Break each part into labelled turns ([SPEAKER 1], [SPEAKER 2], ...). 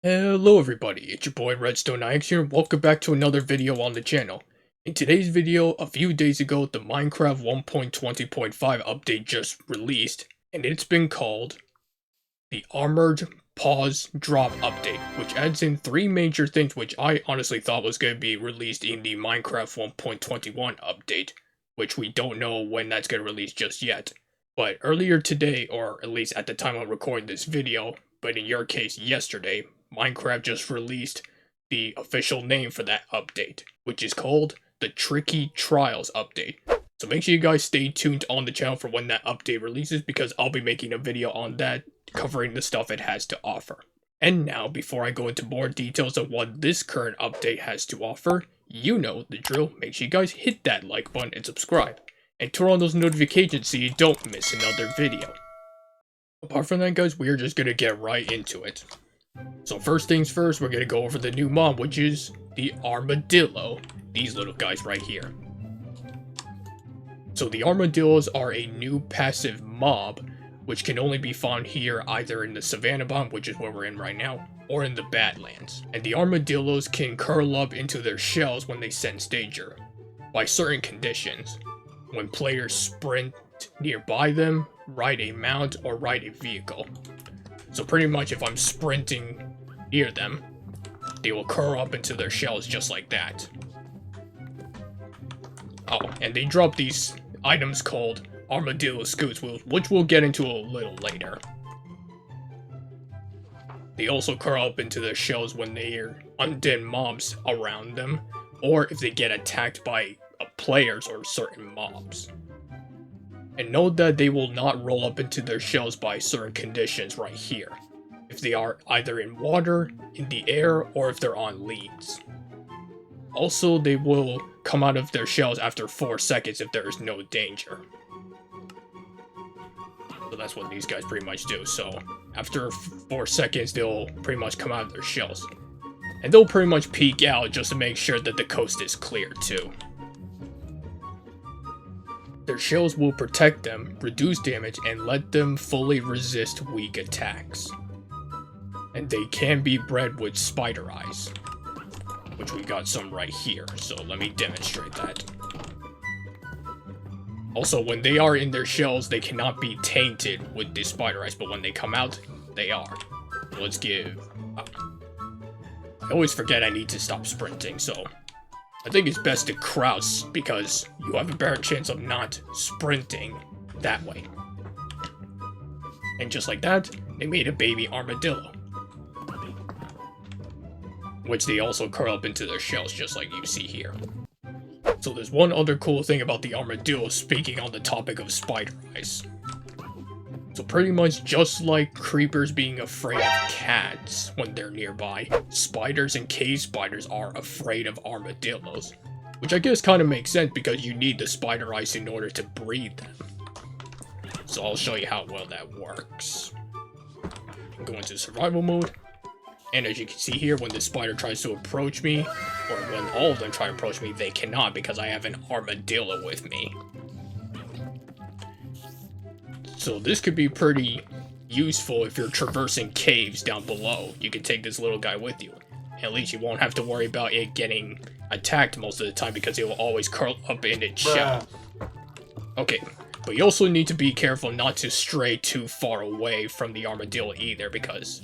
[SPEAKER 1] Hello everybody, it's your boy Redstone IX here, and welcome back to another video on the channel. In today's video, a few days ago, the Minecraft 1.20.5 update just released, and it's been called the Armored Paws Drop Update, which adds in three major things which I honestly thought was going to be released in the Minecraft 1.21 update, which we don't know when that's going to release just yet. But earlier today, or at least at the time I'm recording this video, but in your case yesterday, Minecraft just released the official name for that update, which is called the Tricky Trials Update. So make sure you guys stay tuned on the channel for when that update releases, because I'll be making a video on that covering the stuff it has to offer. And now, before I go into more details of what this current update has to offer, you know the drill, make sure you guys hit that like button and subscribe. And turn on those notifications so you don't miss another video. Apart from that guys, we're just gonna get right into it. So first things first, we're gonna go over the new mob, which is the armadillo. These little guys right here. So the armadillos are a new passive mob, which can only be found here either in the Savannah biome, which is where we're in right now, or in the Badlands. And the armadillos can curl up into their shells when they sense danger, by certain conditions. When players sprint nearby them, ride a mount, or ride a vehicle. So pretty much if I'm sprinting near them, they will curl up into their shells just like that. Oh, and they drop these items called armadillo scoots, which we'll get into a little later. They also curl up into their shells when they are undead mobs around them, or if they get attacked by players or certain mobs. And note that they will not roll up into their shells by certain conditions right here. If they are either in water, in the air, or if they're on leads. Also, they will come out of their shells after 4 seconds if there is no danger. So that's what these guys pretty much do. So after 4 seconds, they'll pretty much come out of their shells. And they'll pretty much peek out just to make sure that the coast is clear too. Their shells will protect them, reduce damage, and let them fully resist weak attacks. And they can be bred with spider eyes, which we got some right here, so let me demonstrate that. Also, when they are in their shells, they cannot be tainted with the spider eyes, but when they come out, they are. Let's give... I always forget I need to stop sprinting, so... I think it's best to crouch because you have a better chance of not sprinting that way. And just like that, they made a baby armadillo. Which they also curl up into their shells just like you see here. So there's one other cool thing about the armadillo, speaking on the topic of spider eyes. So pretty much just like creepers being afraid of cats when they're nearby, spiders and cave spiders are afraid of armadillos. Which I guess kind of makes sense because you need the spider eyes in order to breed them. So I'll show you how well that works. Go into survival mode. And as you can see here, when the spider tries to approach me, or when all of them try to approach me, they cannot because I have an armadillo with me. So this could be pretty useful if you're traversing caves down below. You can take this little guy with you. At least you won't have to worry about it getting attacked most of the time because it will always curl up in its shell. Okay, but you also need to be careful not to stray too far away from the armadillo either, because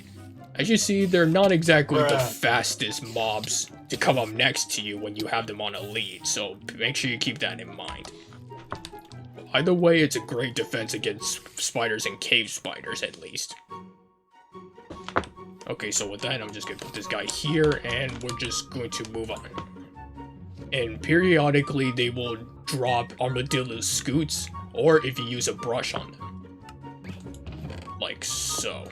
[SPEAKER 1] as you see, they're not exactly the fastest mobs to come up next to you when you have them on a lead, so make sure you keep that in mind. Either way, it's a great defense against spiders and cave spiders, at least. Okay, so with that, I'm just going to put this guy here, and we're just going to move on. And periodically, they will drop armadillo scoots, or if you use a brush on them. Like so.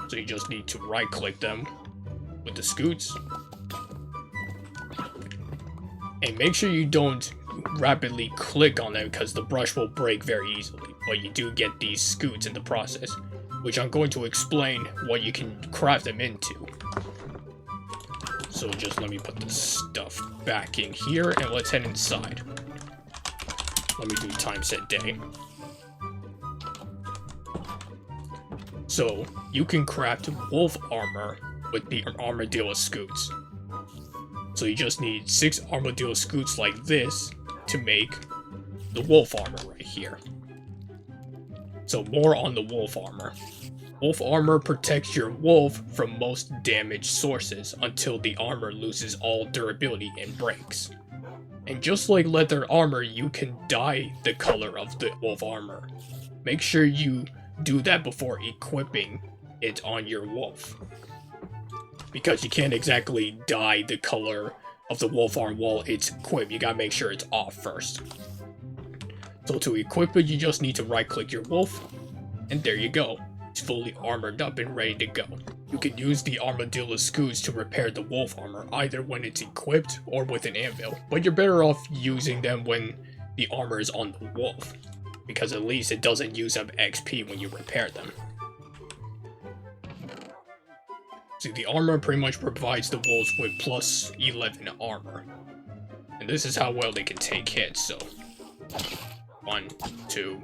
[SPEAKER 1] So you just need to right-click them with the scoots. And make sure you don't rapidly click on them because the brush will break very easily, but you do get these scoots in the process, which I'm going to explain what you can craft them into. So just let me put this stuff back in here and let's head inside. Let me do time set day. So you can craft wolf armor with the armadillo scoots. So you just need 6 armadillo scoots like this to make the wolf armor right here. So more on the wolf armor. Wolf armor protects your wolf from most damage sources until the armor loses all durability and breaks. And just like leather armor, you can dye the color of the wolf armor. Make sure you do that before equipping it on your wolf, because you can't exactly dye the color of the wolf armor while it's equipped. You gotta make sure it's off first. So to equip it, you just need to right click your wolf, and there you go. It's fully armored up and ready to go. You can use the armadillo scoots to repair the wolf armor, either when it's equipped or with an anvil, but you're better off using them when the armor is on the wolf, because at least it doesn't use up XP when you repair them. See, the armor pretty much provides the wolves with plus 11 armor. And this is how well they can take hits, so 1, 2,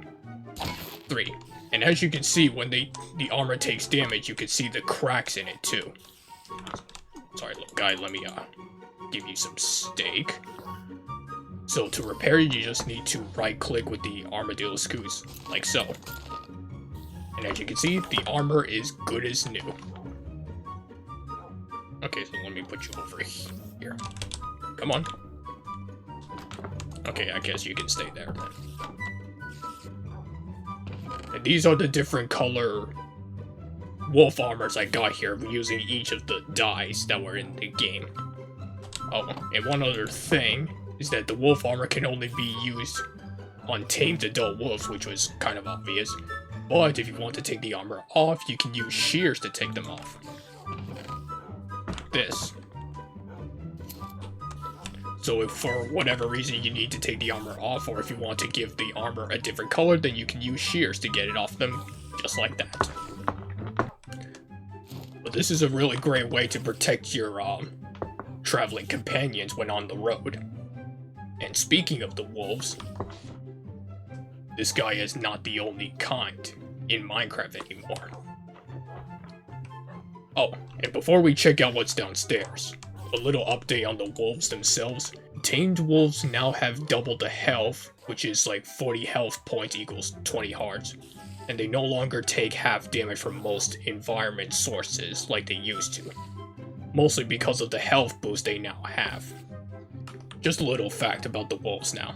[SPEAKER 1] 3. And as you can see, when the armor takes damage, you can see the cracks in it too. Sorry, look, guy, let me give you some steak. So to repair it, you just need to right click with the armadillo scoots, like so. And as you can see, the armor is good as new. Okay, so let me put you over here. Come on. Okay, I guess you can stay there then. And these are the different color wolf armors I got here, using each of the dyes that were in the game. Oh, and one other thing is that the wolf armor can only be used on tamed adult wolves, which was kind of obvious. But if you want to take the armor off, you can use shears to take them off. This. So if for whatever reason you need to take the armor off, or if you want to give the armor a different color, then you can use shears to get it off them, just like that. But this is a really great way to protect your traveling companions when on the road. And speaking of the wolves, this guy is not the only kind in Minecraft anymore. Oh, and before we check out what's downstairs, a little update on the wolves themselves. Tamed wolves now have double the health, which is like 40 health points equals 20 hearts. And they no longer take half damage from most environment sources like they used to. Mostly because of the health boost they now have. Just a little fact about the wolves now.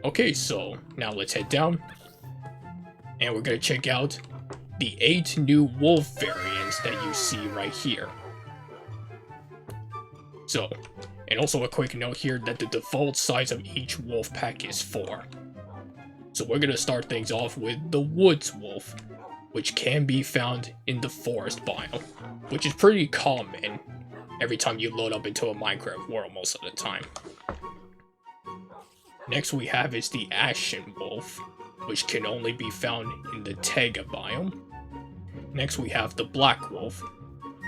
[SPEAKER 1] Okay, so now let's head down. And we're gonna check out the 8 new wolf variants that you see right here. So, and also a quick note here that the default size of each wolf pack is 4. So we're gonna start things off with the woods wolf, which can be found in the forest biome, which is pretty common every time you load up into a Minecraft world most of the time. Next we have is the ashen wolf, which can only be found in the taiga biome. Next we have the black wolf,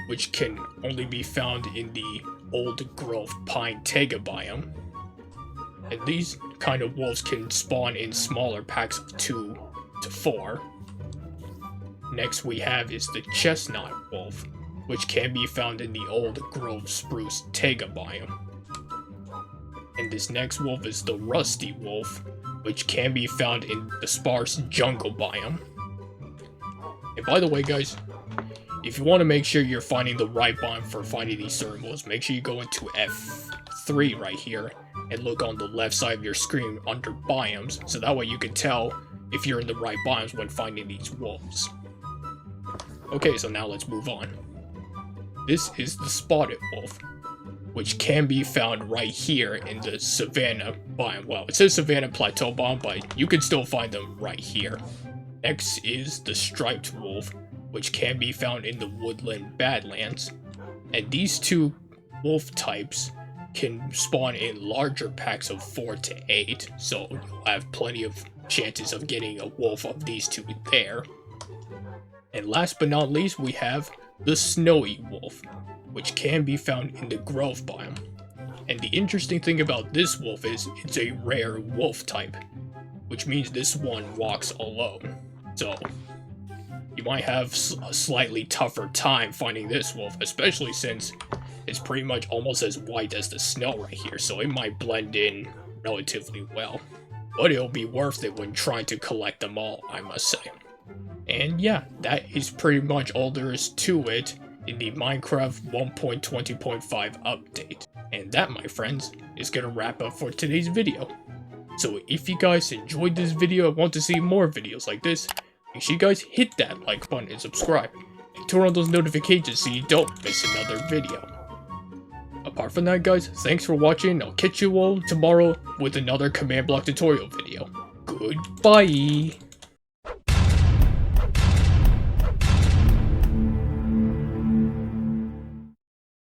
[SPEAKER 1] which can only be found in the old growth pine taiga biome. And these kind of wolves can spawn in smaller packs of 2 to 4. Next we have is the chestnut wolf, which can be found in the old grove spruce taiga biome. And this next wolf is the rusty wolf, which can be found in the sparse jungle biome. And by the way guys, if you want to make sure you're finding the right biome for finding these certain wolves, make sure you go into F3 right here and look on the left side of your screen under biomes, so that way you can tell if you're in the right biomes when finding these wolves. Okay, so now let's move on. This is the spotted wolf, which can be found right here in the savanna biome. Well, it says savanna plateau biome, but you can still find them right here. Next is the striped wolf, which can be found in the woodland badlands. And these two wolf types can spawn in larger packs of 4 to 8, so you'll have plenty of chances of getting a wolf of these two there. And last but not least, we have the snowy wolf, which can be found in the grove biome. And the interesting thing about this wolf is it's a rare wolf type, which means this one walks alone. So you might have a slightly tougher time finding this wolf, especially since it's pretty much almost as white as the snow right here, so it might blend in relatively well. But it'll be worth it when trying to collect them all, I must say. And yeah, that is pretty much all there is to it in the Minecraft 1.20.5 update. And that, my friends, is gonna wrap up for today's video. So if you guys enjoyed this video and want to see more videos like this, make sure you guys hit that like button and subscribe, and turn on those notifications so you don't miss another video. Apart from that, guys, thanks for watching. I'll catch you all tomorrow with another command block tutorial video. Goodbye!